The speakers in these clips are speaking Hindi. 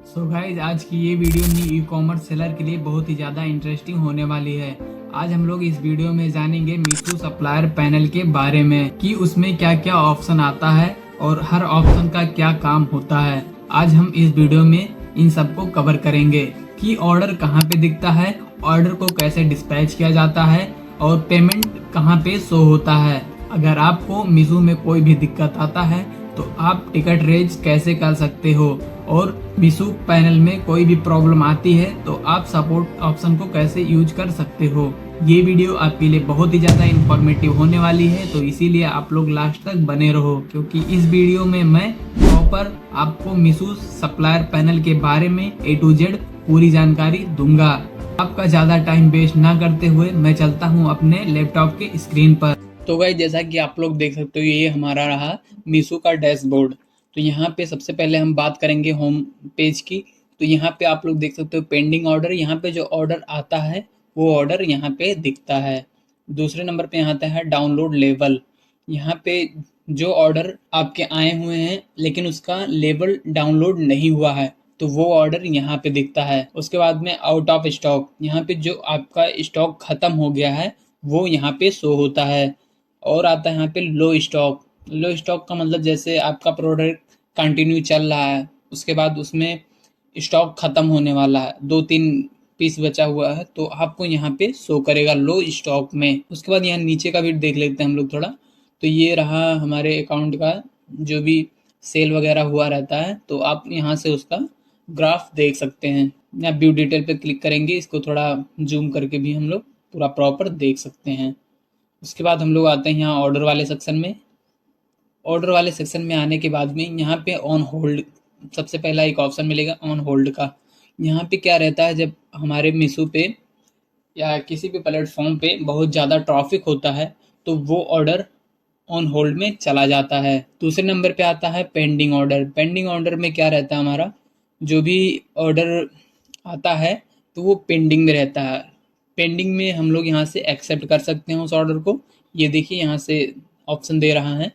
सो गाइज आज की ये video new e commerce seller के लिए बहुत ही ज़्यादा इंटरेस्टिंग होने वाली है। आज हम लोग इस वीडियो में जानेंगे मीशो सप्लायर पैनल के बारे में कि उसमें क्या क्या ऑप्शन आता है और हर ऑप्शन का क्या काम होता है। आज हम इस वीडियो में इन सबको कवर करेंगे कि ऑर्डर कहाँ पे दिखता है, ऑर्डर को कैसे डिस्पैच किया जाता है और पेमेंट कहाँ पे शो होता है। अगर आपको मीशो में कोई भी दिक्कत आता है तो आप टिकट रेज कैसे कर सकते हो और मीशो पैनल में कोई भी प्रॉब्लम आती है तो आप सपोर्ट ऑप्शन को कैसे यूज कर सकते हो। ये वीडियो आपके लिए बहुत ही ज़्यादा इंफॉर्मेटिव होने वाली है, तो इसीलिए आप लोग लास्ट तक बने रहो क्योंकि इस वीडियो में मैं प्रॉपर आपको मीशो सप्लायर पैनल के बारे में A to Z पूरी जानकारी दूंगा। आपका ज़्यादा टाइम वेस्ट ना करते हुए मैं चलता हूँ अपने लैपटॉप के स्क्रीन पर। तो गाइस जैसा कि आप लोग देख सकते हो ये हमारा रहा मीशो का डैशबोर्ड। तो यहाँ पे सबसे पहले हम बात करेंगे होम पेज की। तो यहाँ पे आप लोग देख सकते हो पेंडिंग ऑर्डर, यहाँ पे जो ऑर्डर आता है वो ऑर्डर यहाँ पे दिखता है। दूसरे नंबर पे यहाँ आता है डाउनलोड लेवल। यहाँ पे जो ऑर्डर आपके आए हुए हैं लेकिन उसका लेवल डाउनलोड नहीं हुआ है तो वो ऑर्डर यहाँ पे दिखता है। उसके बाद में आउट ऑफ स्टॉक, यहाँ पे जो आपका स्टॉक खत्म हो गया है वो यहाँ पे शो होता है। और आता है यहाँ पे लो स्टॉक। लो स्टॉक का मतलब जैसे आपका प्रोडक्ट कंटिन्यू चल रहा है, उसके बाद उसमें स्टॉक खत्म होने वाला है, 2-3 पीस बचा हुआ है तो आपको यहाँ पे शो करेगा लो स्टॉक में। उसके बाद यहाँ नीचे का भी देख लेते हैं हम लोग थोड़ा। तो ये रहा हमारे अकाउंट का जो भी सेल वगैरह हुआ रहता है तो आप यहाँ से उसका ग्राफ देख सकते हैं। या व्यू डिटेल पे क्लिक करेंगे, इसको थोड़ा जूम करके भी हम लोग पूरा प्रॉपर देख सकते हैं। उसके बाद हम लोग आते हैं यहाँ ऑर्डर वाले सेक्शन में। ऑर्डर वाले सेक्शन में आने के बाद में यहाँ पे ऑन होल्ड सबसे पहला एक ऑप्शन मिलेगा ऑन होल्ड का। यहाँ पे क्या रहता है, जब हमारे मीशो पे या किसी भी प्लेटफॉर्म पे बहुत ज़्यादा ट्रैफिक होता है तो वो ऑर्डर ऑन होल्ड में चला जाता है। दूसरे नंबर पे आता है पेंडिंग ऑर्डर। पेंडिंग ऑर्डर में क्या रहता है, हमारा जो भी ऑर्डर आता है तो वो पेंडिंग में रहता है। पेंडिंग में हम लोग यहाँ से एक्सेप्ट कर सकते हैं उस ऑर्डर को। ये देखिए यहाँ से ऑप्शन दे रहा है,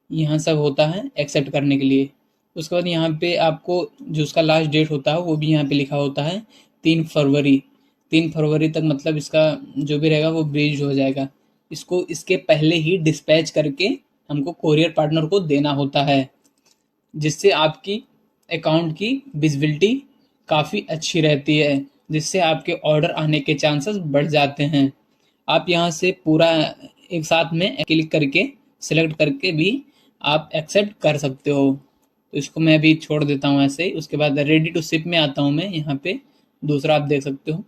यहाँ सब होता है एक्सेप्ट करने के लिए। उसके बाद यहाँ पे आपको जो उसका लास्ट डेट होता है वो भी यहाँ पे लिखा होता है 3 फरवरी। 3 फरवरी तक मतलब इसका जो भी रहेगा वो ब्रीज हो जाएगा। इसको इसके पहले ही डिस्पैच करके हमको कोरियर पार्टनर को देना होता है, जिससे आपकी अकाउंट की विजिबिलिटी काफ़ी अच्छी रहती है, जिससे आपके ऑर्डर आने के चांसेस बढ़ जाते हैं। आप यहाँ से पूरा एक साथ में क्लिक करके सिलेक्ट करके भी आप एक्सेप्ट कर सकते हो। तो इसको मैं अभी छोड़ देता हूँ ऐसे ही। उसके बाद रेडी टू शिप में आता हूँ मैं। यहाँ पे दूसरा आप देख सकते हो।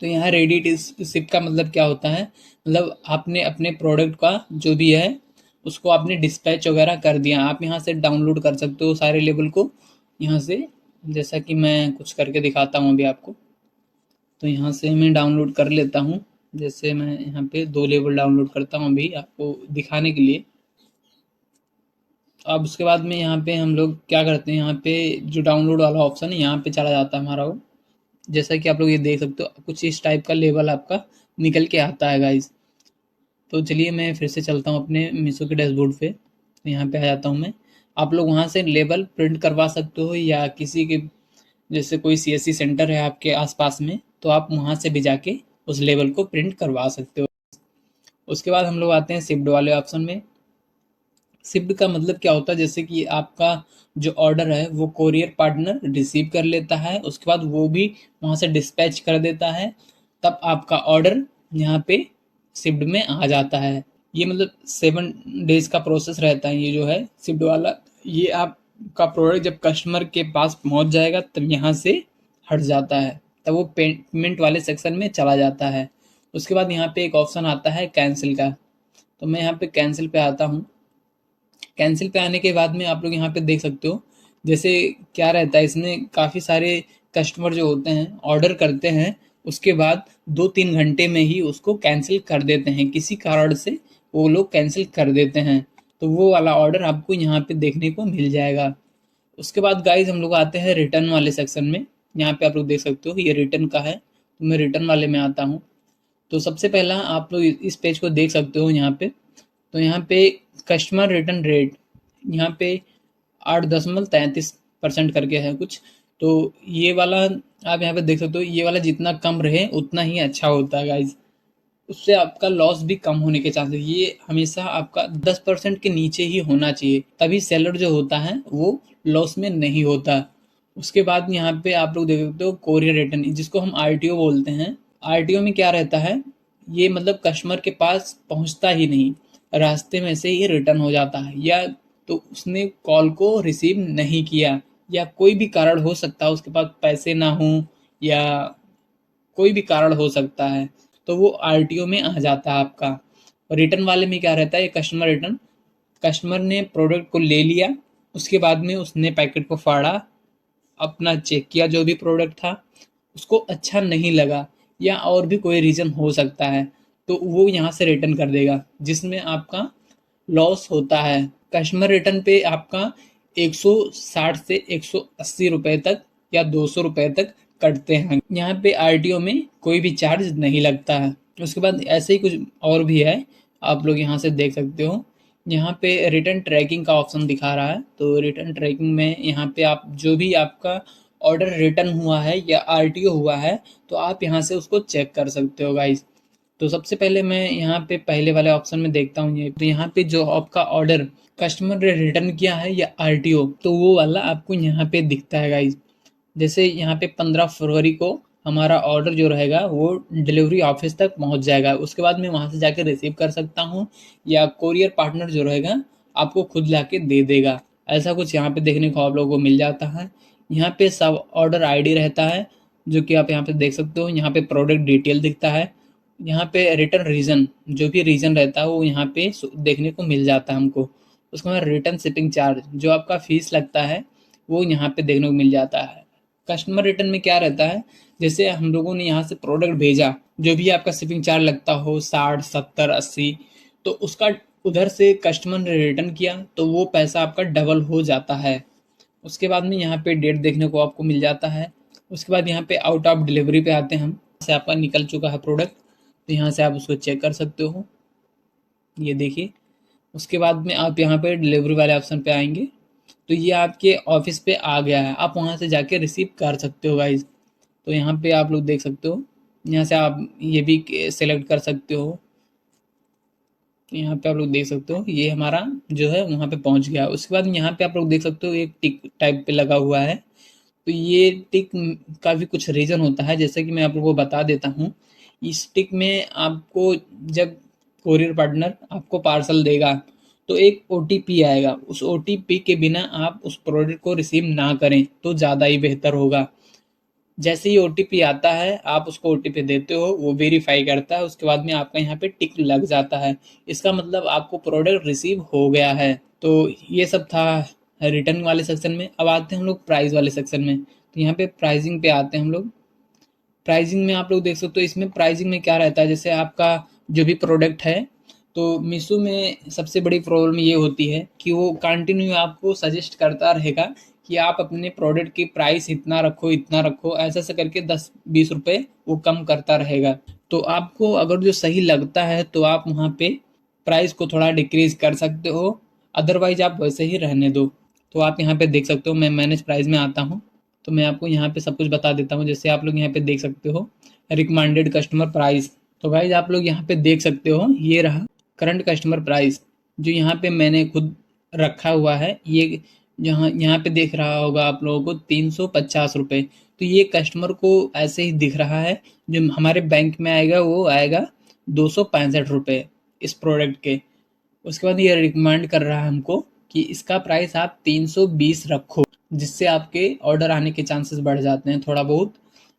तो यहाँ रेडी टू शिप का मतलब क्या होता है, मतलब आपने अपने प्रोडक्ट का जो भी है उसको आपने डिस्पैच वगैरह कर दिया। आप यहाँ से डाउनलोड कर सकते हो सारे लेवल को यहाँ से। जैसा कि मैं कुछ करके दिखाता हूँ अभी आपको। तो यहाँ से मैं डाउनलोड कर लेता हूँ। जैसे मैं यहाँ पे 2 लेवल डाउनलोड करता हूँ अभी आपको दिखाने के लिए। अब उसके बाद में यहाँ पे हम लोग क्या करते हैं, यहाँ पे जो डाउनलोड वाला ऑप्शन है यहाँ पे चला जाता है हमारा वो। जैसा कि आप लोग ये देख सकते हो कुछ इस टाइप का लेवल आपका निकल के आता है गाइज। तो चलिए मैं फिर से चलता हूँ अपने मीशो के डैशबोर्ड पे। तो यहाँ पे आ जाता हूँ मैं। आप लोग वहाँ से लेवल प्रिंट करवा सकते हो या किसी के जैसे कोई CSC सेंटर है आपके आसपास में तो आप वहाँ से भी जाके उस लेवल को प्रिंट करवा सकते हो। उसके बाद हम लोग आते हैं शिफ्ट वाले ऑप्शन में। शिफ्ट का मतलब क्या होता है, जैसे कि आपका जो ऑर्डर है वो कोरियर पार्टनर रिसीव कर लेता है, उसके बाद वो भी वहाँ से डिस्पैच कर देता है, तब आपका ऑर्डर यहाँ पे शिफ्ट में आ जाता है। ये मतलब 7 डेज का प्रोसेस रहता है ये जो है शिफ्ट वाला। ये आपका प्रोडक्ट जब कस्टमर के पास पहुँच जाएगा तब यहाँ से हट जाता है, तब वो पेमेंट वाले सेक्शन में चला जाता है। उसके बाद यहाँ पे एक ऑप्शन आता है कैंसिल का। तो मैं यहाँ पे कैंसिल पे आता हूँ। कैंसिल पे आने के बाद में आप लोग यहाँ पे देख सकते हो जैसे क्या रहता है, इसमें काफ़ी सारे कस्टमर जो होते हैं ऑर्डर करते हैं, उसके बाद 2-3 घंटे में ही उसको कैंसिल कर देते हैं, किसी कारण से वो लोग कैंसिल कर देते हैं। तो वो वाला ऑर्डर आपको यहाँ पे देखने को मिल जाएगा। उसके बाद गाइज हम लोग आते हैं रिटर्न वाले सेक्शन में। यहाँ पे आप लोग देख सकते हो ये रिटर्न का है, तो मैं रिटर्न वाले में आता हूँ। तो सबसे पहला आप लोग इस पेज को देख सकते हो यहाँ पे। तो यहाँ पे कस्टमर रिटर्न रेट यहाँ पे 8.33 परसेंट करके है कुछ। तो ये वाला आप यहाँ पे देख सकते हो, ये वाला जितना कम रहे उतना ही अच्छा होता है गाइज। उससे आपका लॉस भी कम होने के चांसेस, ये हमेशा आपका 10% के नीचे ही होना चाहिए, तभी सेलर जो होता है वो लॉस में नहीं होता। उसके बाद यहाँ पे आप लोग देख सकते हो कोरियर रिटर्न, जिसको हम आरटीओ बोलते हैं। आरटीओ में क्या रहता है, ये मतलब कस्टमर के पास पहुंचता ही नहीं, रास्ते में से ही रिटर्न हो जाता है, या तो उसने कॉल को रिसीव नहीं किया, या कोई भी कारण हो सकता है, उसके पास पैसे ना हो, या कोई भी कारण हो सकता है, तो वो आरटीओ में आ जाता है आपका। रिटर्न वाले में क्या रहता है, ये कस्टमर रिटर्न, कस्टमर ने प्रोडक्ट को ले लिया, उसके बाद में उसने पैकेट को फाड़ा, अपना चेक किया, जो भी प्रोडक्ट था उसको अच्छा नहीं लगा, या और भी कोई रीज़न हो सकता है, तो वो यहाँ से रिटर्न कर देगा, जिसमें आपका लॉस होता है। कस्टमर रिटर्न पे आपका 160 से 180 रुपए तक या 200 रुपए तक कटते हैं। यहाँ पे आरटीओ में कोई भी चार्ज नहीं लगता है। उसके बाद ऐसे ही कुछ और भी है, आप लोग यहाँ से देख सकते हो। यहाँ पे रिटर्न ट्रैकिंग का ऑप्शन दिखा रहा है, तो रिटर्न ट्रैकिंग में यहाँ पे आप जो भी आपका ऑर्डर रिटर्न हुआ है या आरटीओ हुआ है, तो आप यहाँ से उसको चेक कर सकते हो गाइस। तो सबसे पहले मैं यहाँ पे पहले वाले ऑप्शन में देखता हूँ, ये तो यहाँ पे जो आपका ऑर्डर कस्टमर ने रिटर्न किया है या आरटीओ, तो वो वाला आपको यहाँ पे दिखता है गाइस। जैसे यहाँ पे 15 फरवरी को हमारा ऑर्डर जो रहेगा वो डिलीवरी ऑफिस तक पहुँच जाएगा, उसके बाद मैं वहाँ से जाकर रिसीव कर सकता हूँ, या कोरियर पार्टनर जो रहेगा आपको खुद लाके दे देगा। ऐसा कुछ यहाँ पे देखने को आप लोगों को मिल जाता है। यहाँ पे सब ऑर्डर आईडी रहता है, जो कि आप यहाँ पे देख सकते हो। यहाँ पे प्रोडक्ट डिटेल दिखता है। यहाँ पे रिटर्न रीज़न, जो भी रीज़न रहता है वो यहाँ पे देखने को मिल जाता है हमको। उसके बाद रिटर्न शिपिंग चार्ज, जो आपका फीस लगता है वो यहाँ पे देखने को मिल जाता है। कस्टमर रिटर्न में क्या रहता है, जैसे हम लोगों ने यहाँ से प्रोडक्ट भेजा, जो भी आपका शिपिंग चार्ज लगता हो 60, 70, 80, तो उसका उधर से कस्टमर ने रिटर्न किया तो वो पैसा आपका डबल हो जाता है। उसके बाद में यहाँ पे डेट देखने को आपको मिल जाता है। उसके बाद यहाँ पे आउट ऑफ डिलीवरी पे आते हैं हम, से आपका निकल चुका है प्रोडक्ट, तो यहाँ से आप उसको चेक कर सकते हो, ये देखिए। उसके बाद में आप यहाँ पे डिलीवरी वाले ऑप्शन पे आएंगे, तो ये आपके ऑफिस पे आ गया है, आप वहाँ से जाके रिसीव कर सकते हो गाइज। तो यहाँ पे आप लोग देख सकते हो, यहाँ से आप ये भी सेलेक्ट कर सकते हो। यहाँ पे आप लोग देख सकते हो ये हमारा जो है वहाँ पे पहुँच गया। उसके बाद यहाँ पे आप लोग देख सकते हो एक टिक टाइप पे लगा हुआ है, तो ये टिक का भी कुछ रीज़न होता है, जैसे कि मैं आप लोगों को बता देता हूँ। इस टिक में आपको जब कोरियर पार्टनर आपको पार्सल देगा तो एक ओटीपी आएगा, उस ओटीपी के बिना आप उस प्रोडक्ट को रिसीव ना करें तो ज़्यादा ही बेहतर होगा। जैसे ही ओटीपी आता है आप उसको ओटीपी देते हो, वो वेरीफाई करता है, उसके बाद में आपका यहाँ पे टिक लग जाता है, इसका मतलब आपको प्रोडक्ट रिसीव हो गया है। तो ये सब था रिटर्न वाले सेक्शन में। अब आते हैं हम लोग प्राइस वाले सेक्शन में, तो यहाँ पे प्राइसिंग पे आते हैं हम लोग। प्राइसिंग में आप लोग देख सकते हो, इसमें प्राइसिंग में क्या रहता है, जैसे आपका जो भी प्रोडक्ट है, तो मीशो में सबसे बड़ी प्रॉब्लम ये होती है कि वो कंटिन्यू आपको सजेस्ट करता रहेगा कि आप अपने प्रोडक्ट की प्राइस इतना रखो, इतना रखो, ऐसा ऐसा करके 10-20 रुपए वो कम करता रहेगा। तो आपको अगर जो सही लगता है तो आप वहाँ पे प्राइस को थोड़ा डिक्रीज कर सकते हो, अदरवाइज आप वैसे ही रहने दो। तो आप यहाँ पे देख सकते हो, मैं मैनेज प्राइस में आता हूँ, तो मैं आपको यहाँ पे सब कुछ बता देता हूँ। जैसे आप लोग यहाँ पे देख सकते हो रिकमेंडेड कस्टमर प्राइस, तो गाइज आप लोग यहाँ पे देख सकते हो ये रहा करंट कस्टमर प्राइस, जो यहाँ पे मैंने खुद रखा हुआ है। ये यहाँ पे देख रहा होगा आप लोगों को 350 रुपये, तो ये कस्टमर को ऐसे ही दिख रहा है। जो हमारे बैंक में आएगा वो आएगा 265 रुपये इस प्रोडक्ट के। उसके बाद ये रिकमेंड कर रहा है हमको कि इसका प्राइस आप 320 रखो, जिससे आपके ऑर्डर आने के चांसेस बढ़ जाते हैं थोड़ा बहुत।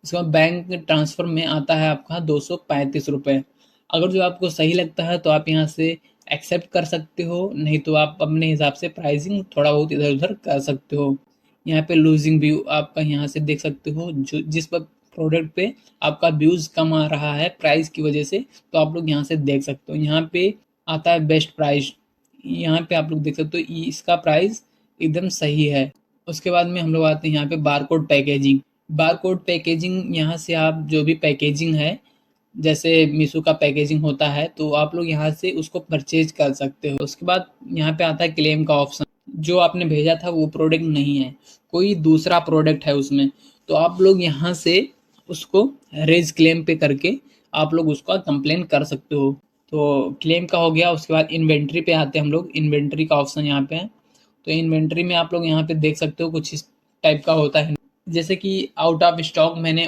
उसके बाद बैंक ट्रांसफ़र में आता है आपका 235 रुपये। अगर जो आपको सही लगता है तो आप यहाँ से एक्सेप्ट कर सकते हो, नहीं तो आप अपने हिसाब से प्राइसिंग थोड़ा बहुत इधर उधर कर सकते हो। यहाँ पे लूजिंग व्यू आपका यहाँ से देख सकते हो, जो जिस पर प्रोडक्ट पे आपका व्यूज़ कम आ रहा है प्राइस की वजह से, तो आप लोग यहाँ से देख सकते हो। यहाँ पे आता है बेस्ट प्राइस, यहाँ पे आप लोग देख सकते हो इसका प्राइस एकदम सही है। उसके बाद में हम लोग आते हैं यहाँ पे बारकोड पैकेजिंग। बारकोड पैकेजिंग, यहाँ से आप जो भी पैकेजिंग है, जैसे मीशो का पैकेजिंग होता है, तो आप लोग यहाँ से उसको परचेज कर सकते हो। उसके बाद यहाँ पे आता है क्लेम का ऑप्शन। जो आपने भेजा था वो प्रोडक्ट नहीं है, कोई दूसरा प्रोडक्ट है उसमें, तो आप लोग यहाँ से उसको रेज क्लेम पे करके आप लोग उसका कंप्लेन कर सकते हो। तो क्लेम का हो गया। उसके बाद इन्वेंट्री पे आते हैं हम लोग। इन्वेंट्री का ऑप्शन यहाँ पे है, तो इन्वेंट्री में आप लोग यहाँ पे देख सकते हो कुछ इस टाइप का होता है। जैसे कि आउट ऑफ स्टॉक मैंने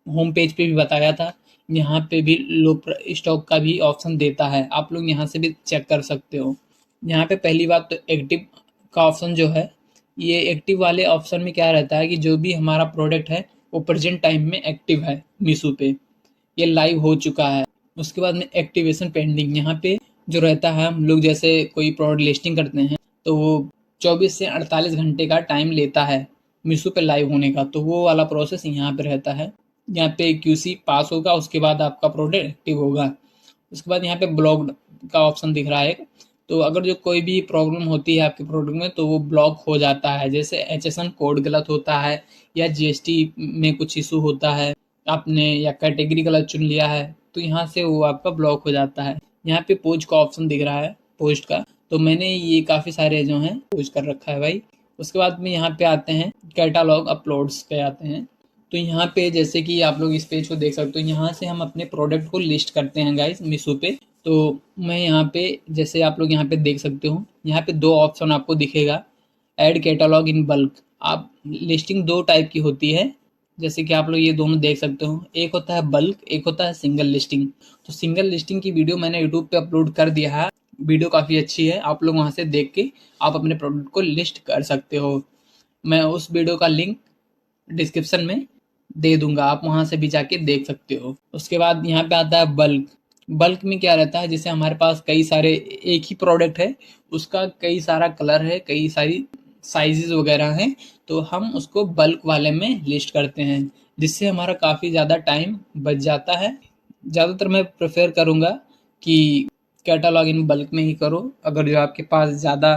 होम पेज पे भी बताया था, यहाँ पे भी लो स्टॉक का भी ऑप्शन देता है, आप लोग यहाँ से भी चेक कर सकते हो। यहाँ पे पहली बात तो एक्टिव का ऑप्शन जो है, ये एक्टिव वाले ऑप्शन में क्या रहता है कि जो भी हमारा प्रोडक्ट है वो प्रेजेंट टाइम में एक्टिव है मीशो पे, ये लाइव हो चुका है। उसके बाद में एक्टिवेशन पेंडिंग, यहाँ पे जो रहता है, हम लोग जैसे कोई प्रोडक्ट लिस्टिंग करते हैं तो वो 24 से 48 घंटे का टाइम लेता है मीशो पे लाइव होने का, तो वो वाला प्रोसेस यहाँ पे रहता है। यहाँ पे क्यूसी पास होगा, उसके बाद आपका प्रोडक्ट एक्टिव होगा। उसके बाद यहाँ पे ब्लॉक का ऑप्शन दिख रहा है, तो अगर जो कोई भी प्रॉब्लम होती है आपके प्रोडक्ट में तो वो ब्लॉक हो जाता है। जैसे एचएसएन कोड गलत होता है या जीएसटी में कुछ इशू होता है आपने, या कैटेगरी गलत चुन लिया है, तो यहाँ से वो आपका ब्लॉक हो जाता है। यहाँ पे पोस्ट का ऑप्शन दिख रहा है, पोस्ट का, तो मैंने ये काफ़ी सारे जो हैं पोस्ट कर रखा है भाई। उसके बाद में यहाँ पे आते हैं कैटालॉग अपलोड्स पे आते हैं, तो यहाँ पे जैसे कि आप लोग इस पेज को देख सकते हो, यहाँ से हम अपने प्रोडक्ट को लिस्ट करते हैं गाइस मीशो पे। तो मैं यहाँ पे, जैसे आप लोग यहाँ पे देख सकते हो, यहाँ पे दो ऑप्शन आपको दिखेगा, ऐड कैटालॉग इन बल्क। आप लिस्टिंग दो टाइप की होती है, जैसे कि आप लोग ये दोनों देख सकते हो, एक होता है बल्क, एक होता है सिंगल लिस्टिंग। तो सिंगल लिस्टिंग की वीडियो मैंने यूट्यूब पे अपलोड कर दिया है, वीडियो काफ़ी अच्छी है, आप लोग वहाँ से देख के आप अपने प्रोडक्ट को लिस्ट कर सकते हो। मैं उस वीडियो का लिंक डिस्क्रिप्शन में दे दूंगा, आप वहां से भी जाके देख सकते हो। उसके बाद यहाँ पे आता है बल्क। बल्क में क्या रहता है, जैसे हमारे पास कई सारे एक ही प्रोडक्ट है, उसका कई सारा कलर है, कई सारी साइजेस वगैरह हैं, तो हम उसको बल्क वाले में लिस्ट करते हैं, जिससे हमारा काफ़ी ज़्यादा टाइम बच जाता है। ज़्यादातर मैं प्रेफर करूँगा कि कैटालॉग इन बल्क में ही करो, अगर जो आपके पास ज़्यादा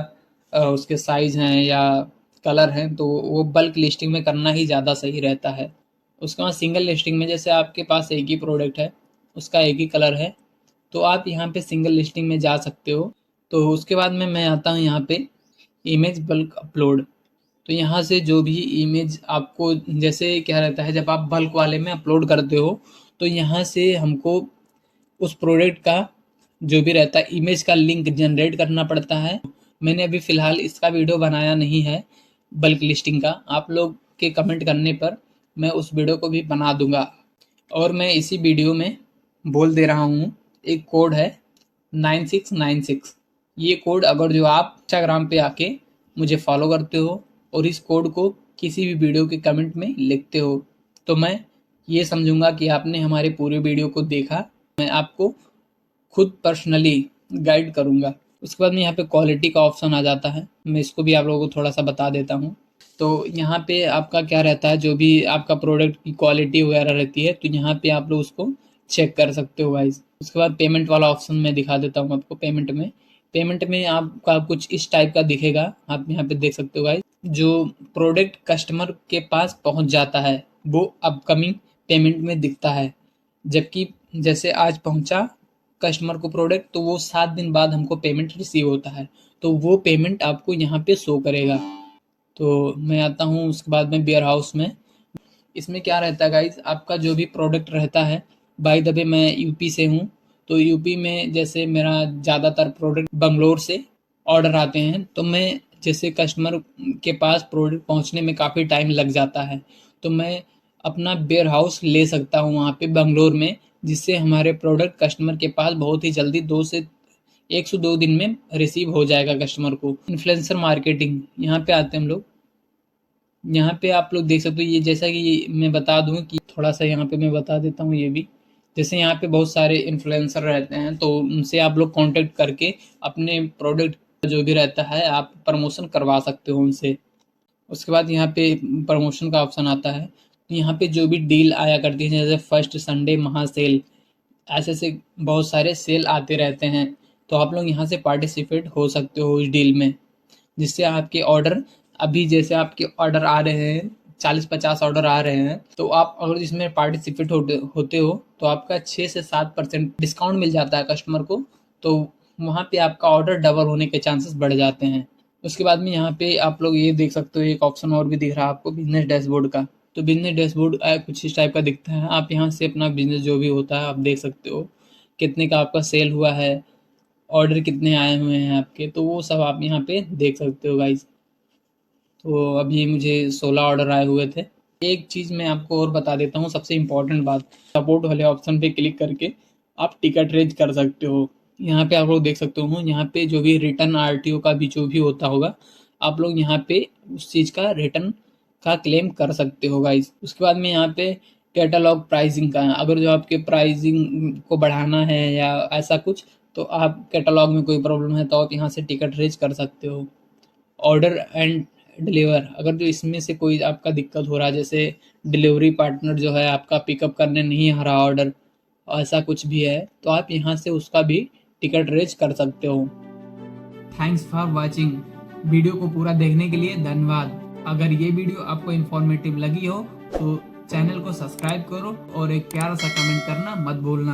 उसके साइज हैं या कलर हैं तो वो बल्क लिस्टिंग में करना ही ज़्यादा सही रहता है। उसके बाद सिंगल लिस्टिंग में, जैसे आपके पास एक ही प्रोडक्ट है, उसका एक ही कलर है, तो आप यहाँ पे सिंगल लिस्टिंग में जा सकते हो। तो उसके बाद में मैं आता हूँ यहाँ पे इमेज बल्क अपलोड। तो यहाँ से जो भी इमेज आपको, जैसे क्या रहता है, जब आप बल्क वाले में अपलोड करते हो तो यहाँ से हमको उस प्रोडक्ट का जो भी रहता है इमेज का लिंक जनरेट करना पड़ता है। मैंने अभी फ़िलहाल इसका वीडियो बनाया नहीं है बल्क लिस्टिंग का, आप लोग के कमेंट करने पर मैं उस वीडियो को भी बना दूंगा। और मैं इसी वीडियो में बोल दे रहा हूँ, एक कोड है 9696, ये कोड अगर जो आप इंस्टाग्राम पे आके मुझे फॉलो करते हो और इस कोड को किसी भी वीडियो के कमेंट में लिखते हो तो मैं ये समझूंगा कि आपने हमारे पूरे वीडियो को देखा। मैं आपको खुद पर्सनली गाइड करूंगा। उसके बाद में यहाँ पे क्वालिटी का ऑप्शन आ जाता है, मैं इसको भी आप लोगों को थोड़ा सा बता देता हूँ। तो यहाँ पे आपका क्या रहता है, जो भी आपका प्रोडक्ट की क्वालिटी वगैरह रहती है, तो यहाँ पे आप लोग उसको चेक कर सकते हो गाइस। उसके बाद पेमेंट वाला ऑप्शन मैं दिखा देता हूँ आपको। पेमेंट में आपका कुछ इस टाइप का दिखेगा, आप यहाँ पे देख सकते हो गाइस। जो प्रोडक्ट कस्टमर के पास पहुँच जाता है वो अपकमिंग पेमेंट में दिखता है, जबकि जैसे आज पहुँचा कस्टमर को प्रोडक्ट तो वो 7 दिन बाद हमको पेमेंट रिसीव होता है, तो वो पेमेंट आपको यहाँ पे शो करेगा। तो मैं आता हूँ उसके बाद में वेयर हाउस में। इसमें क्या रहता है गाइज, आपका जो भी प्रोडक्ट रहता है, बाय द वे मैं यूपी से हूँ, तो यूपी में जैसे मेरा ज़्यादातर प्रोडक्ट बंगलोर से ऑर्डर आते हैं, तो मैं जैसे कस्टमर के पास प्रोडक्ट पहुँचने में काफ़ी टाइम लग जाता है, तो मैं अपना वेयर हाउस ले सकता हूँ वहाँ पे बंगलोर में, जिससे हमारे प्रोडक्ट कस्टमर के पास बहुत ही जल्दी 1 से 2 दिन में रिसीव हो जाएगा कस्टमर को। इन्फ्लुएंसर मार्केटिंग, यहाँ पे आते हैं हम लोग। यहाँ पे आप लोग देख सकते हो, ये जैसा कि मैं बता दूं कि थोड़ा सा यहाँ पे मैं बता देता हूँ ये भी। जैसे यहाँ पे बहुत सारे इन्फ्लुएंसर रहते हैं, तो उनसे आप लोग कांटेक्ट करके अपने प्रोडक्ट जो भी रहता है आप प्रमोशन करवा सकते हो उनसे। उसके बाद यहाँ पे प्रमोशन का ऑप्शन आता है, तो यहाँ पे जो भी डील आया करती है, जैसे फर्स्ट संडे महासेल, ऐसे ऐसे बहुत सारे सेल आते रहते हैं, तो आप लोग यहाँ से पार्टिसिपेट हो सकते हो इस डील में, जिससे आपके ऑर्डर, अभी जैसे आपके ऑर्डर आ रहे हैं 40-50 ऑर्डर आ रहे हैं, तो आप अगर इसमें पार्टिसिपेट होते हो तो आपका 6 से 7% डिस्काउंट मिल जाता है कस्टमर को, तो वहाँ पे आपका ऑर्डर डबल होने के चांसेस बढ़ जाते हैं। उसके बाद में यहाँ पे आप लोग ये देख सकते हो, एक ऑप्शन और भी दिख रहा है आपको बिजनेस डैशबोर्ड का। तो बिजनेस डैशबोर्ड कुछ इस टाइप का दिखता है। आप यहाँ से अपना बिजनेस जो भी होता है आप देख सकते हो, कितने का आपका सेल हुआ है, ऑर्डर कितने आए हुए हैं आपके, तो वो सब आप यहाँ पे देख सकते हो गाइज। तो अभी मुझे 16 ऑर्डर आए हुए थे। एक चीज़ मैं आपको और बता देता हूँ, सबसे इम्पोर्टेंट बात, सपोर्ट वाले ऑप्शन पे क्लिक करके आप टिकट रेज कर सकते हो। यहाँ पे आप लोग देख सकते हो, यहाँ पे जो भी रिटर्न आरटीओ का भी जो भी होता होगा, आप लोग यहाँ पे उस चीज़ का रिटर्न का क्लेम कर सकते हो गाइज। उसके बाद में यहाँ पे कैटलॉग प्राइसिंग का है, अगर जो आपके प्राइसिंग को बढ़ाना है या ऐसा कुछ, तो आप कैटलॉग में कोई प्रॉब्लम है तो आप यहाँ से टिकट रेज कर सकते हो। ऑर्डर एंड डिलीवर, अगर जो इसमें से कोई आपका दिक्कत हो रहा है, जैसे डिलीवरी पार्टनर जो है आपका पिकअप करने नहीं आ रहा ऑर्डर, ऐसा कुछ भी है, तो आप यहाँ से उसका भी टिकट रेज कर सकते हो। Thanks for watching. वीडियो को पूरा देखने के लिए धन्यवाद। अगर ये वीडियो आपको इन्फॉर्मेटिव लगी हो तो चैनल को सब्सक्राइब करो और एक प्यारा सा कमेंट करना मत भूलना।